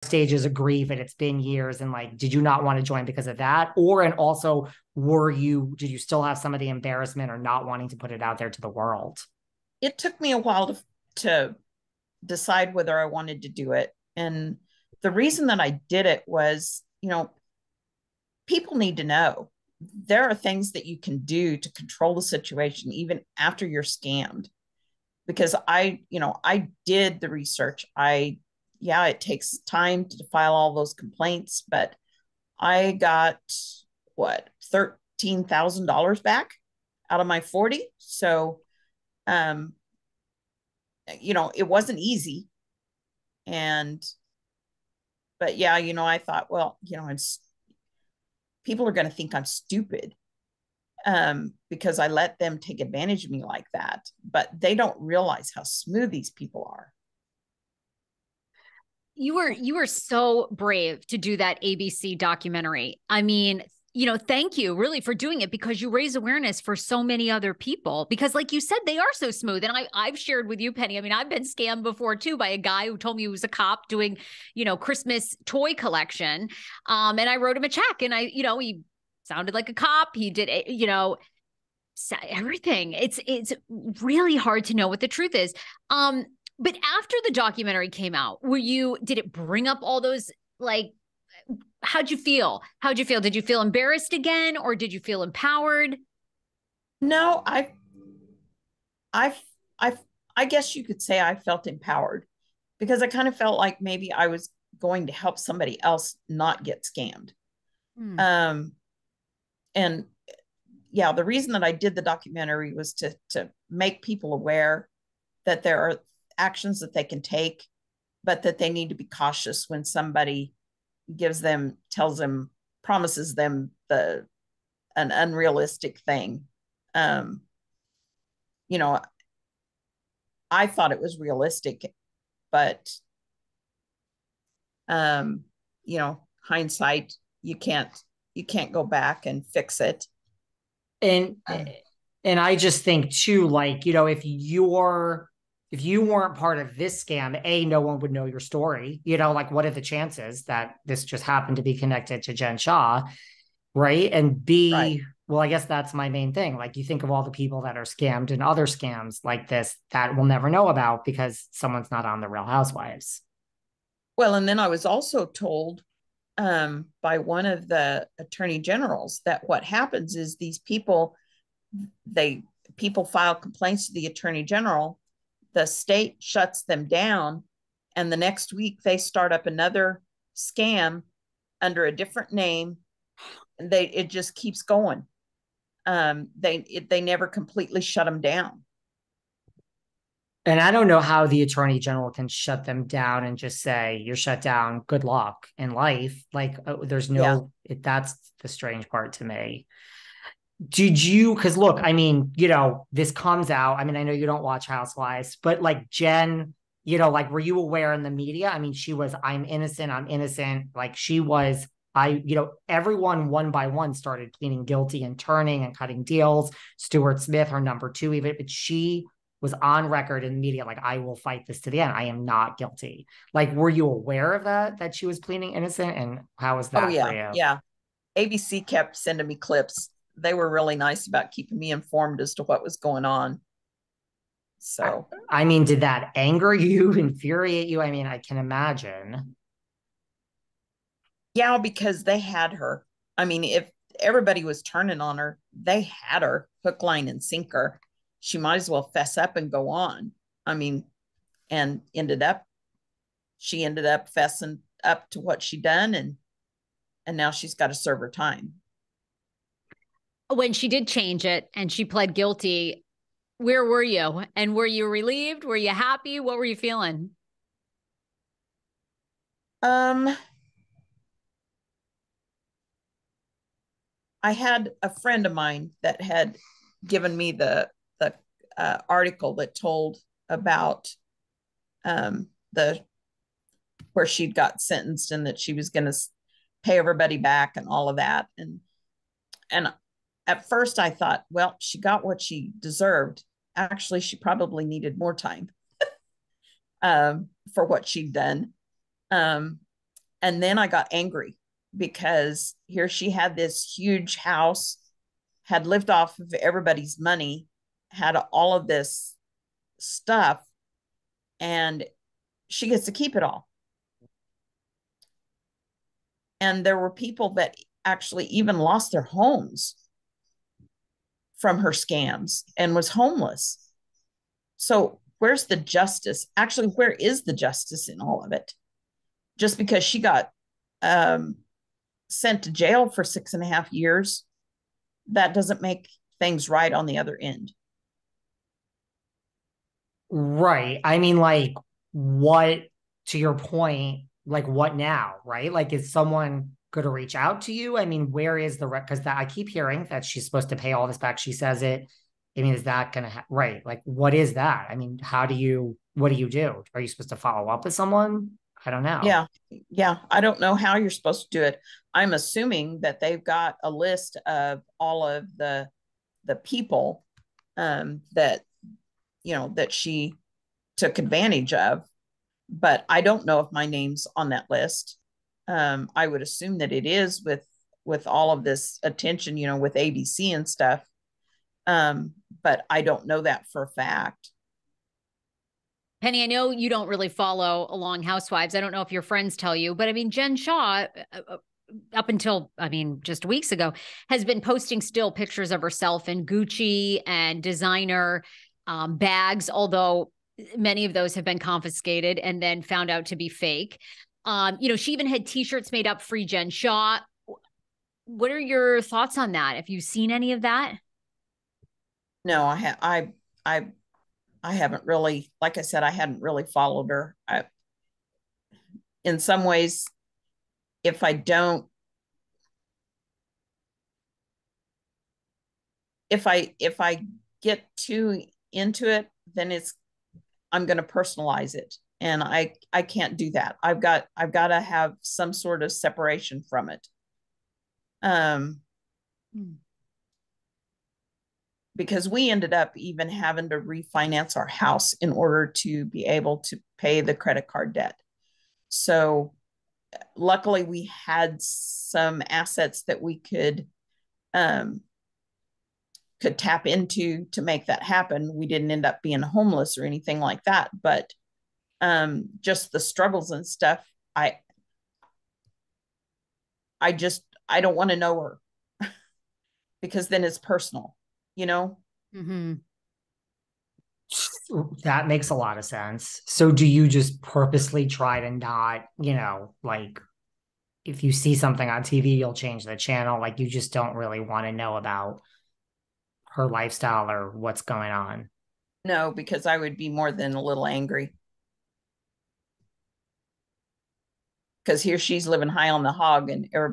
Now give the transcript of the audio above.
stages of grief and it's been years, and like, did you not want to join because of that? Or, and also, did you still have some of the embarrassment or not wanting to put it out there to the world? It took me a while to decide whether I wanted to do it. And the reason that I did it was, people need to know there are things that you can do to control the situation even after you're scammed. Because I did the research. Yeah, it takes time to file all those complaints, but I got what, $13,000 back out of my 40. So, um, it wasn't easy. And, but yeah, I thought, well, it's people are going to think I'm stupid because I let them take advantage of me like that. But they don't realize how smooth these people are. You were so brave to do that ABC documentary. I mean, thank you really for doing it, because you raise awareness for so many other people, because like you said, they are so smooth. And I've shared with you, Penny. I mean, I've been scammed before too by a guy who told me he was a cop doing, Christmas toy collection. And I wrote him a check, and he sounded like a cop. He did, everything. It's really hard to know what the truth is. But after the documentary came out, did it bring up all those, like, how'd you feel? How'd you feel? Did you feel embarrassed again, or did you feel empowered? No, I, I, I guess you could say I felt empowered because I kind of felt like maybe I was going to help somebody else not get scammed. Hmm. Um, and yeah, the reason that I did the documentary was to make people aware that there are actions that they can take, but that they need to be cautious when somebody tells them, promises them an unrealistic thing. Um, you know, I thought it was realistic, but hindsight, you can't go back and fix it. And Uh, and I just think too, like, if you weren't part of this scam, A, no one would know your story. Like, what are the chances that this just happened to be connected to Jen Shah? Right. And right. B, well, I guess that's my main thing. Like, you think of all the people that are scammed and other scams like this that we'll never know about because someone's not on the Real Housewives. Well, and then I was also told by one of the attorney generals that what happens is these they people file complaints to the attorney general, the state shuts them down, and the next week they start up another scam under a different name, and it just keeps going. They never completely shut them down. And I don't know how the attorney general can shut them down and just say, you're shut down. Good luck in life. Like, there's Yeah. that's the strange part to me. Because look, I mean, this comes out. I mean, I know you don't watch Housewives, but like Jen, like, were you aware in the media? I mean, she was, I'm innocent, I'm innocent. Like, she was, everyone one by one started pleading guilty and turning and cutting deals. Stuart Smith, her number two, even, but she was on record in the media, like, I will fight this to the end. I am not guilty. Like, were you aware of that she was pleading innocent? And how was Oh that for yeah, you? yeah. ABC kept sending me clips. They were really nice about keeping me informed as to what was going on. I, So I mean, did that anger you, infuriate you? I mean, I can imagine. yeah, because they had her. I mean, if everybody was turning on her, they had her hook, line, and sinker. She might as well fess up and go on. I mean, and she ended up fessing up to what she done, and now she's got to serve her time. When she did change it and she pled guilty, where were you? And were you relieved? Were you happy? What were you feeling? Um, I had a friend of mine that had given me the article that told about the where she'd got sentenced and that she was going to pay everybody back and all of that. And at first I thought, well, she got what she deserved. Actually, she probably needed more time for what she'd done. Um, And then I got angry because here she had this huge house, had lived off of everybody's money, had all of this stuff, and she gets to keep it all. And there were people that actually even lost their homes from her scams and was homeless. So where's the justice? Actually, where is the justice in all of it? Just because she got sent to jail for 6.5 years, that doesn't make things right on the other end. Right. I mean, like, what, to your point, like, what now, right? Like, is someone going to reach out to you? I mean, where is the because that I keep hearing that she's supposed to pay all this back. She says it. I mean, is that going to right? Like, what is that? I mean, what do you do? Are you supposed to follow up with someone? I don't know. Yeah. I don't know how you're supposed to do it. I'm assuming that they've got a list of all of the people that that she took advantage of, but I don't know if my name's on that list. I would assume that it is with all of this attention, with ABC and stuff. But I don't know that for a fact. Penny, I know you don't really follow along Housewives. I don't know if your friends tell you, but I mean, Jen Shah, up until, I mean, just weeks ago, has been posting still pictures of herself in Gucci and designer bags, although many of those have been confiscated and then found out to be fake. She even had t-shirts made up Free Jen Shah. What are your thoughts on that? Have you seen any of that? No, I haven't really, like I said, I hadn't really followed her. In some ways, if I don't, if I get too into it, then I'm going to personalize it, and I can't do that. I've got to have some sort of separation from it. Because we ended up even having to refinance our house in order to be able to pay the credit card debt. So luckily we had some assets that we could tap into to make that happen. We didn't end up being homeless or anything like that, but just the struggles and stuff, I don't want to know her because then it's personal, Mm-hmm. That makes a lot of sense. So do you just purposely try to not, like if you see something on TV, you'll change the channel. Like you just don't really want to know about her lifestyle or what's going on. No, because I would be more than a little angry. Because here she's living high on the hog and everybody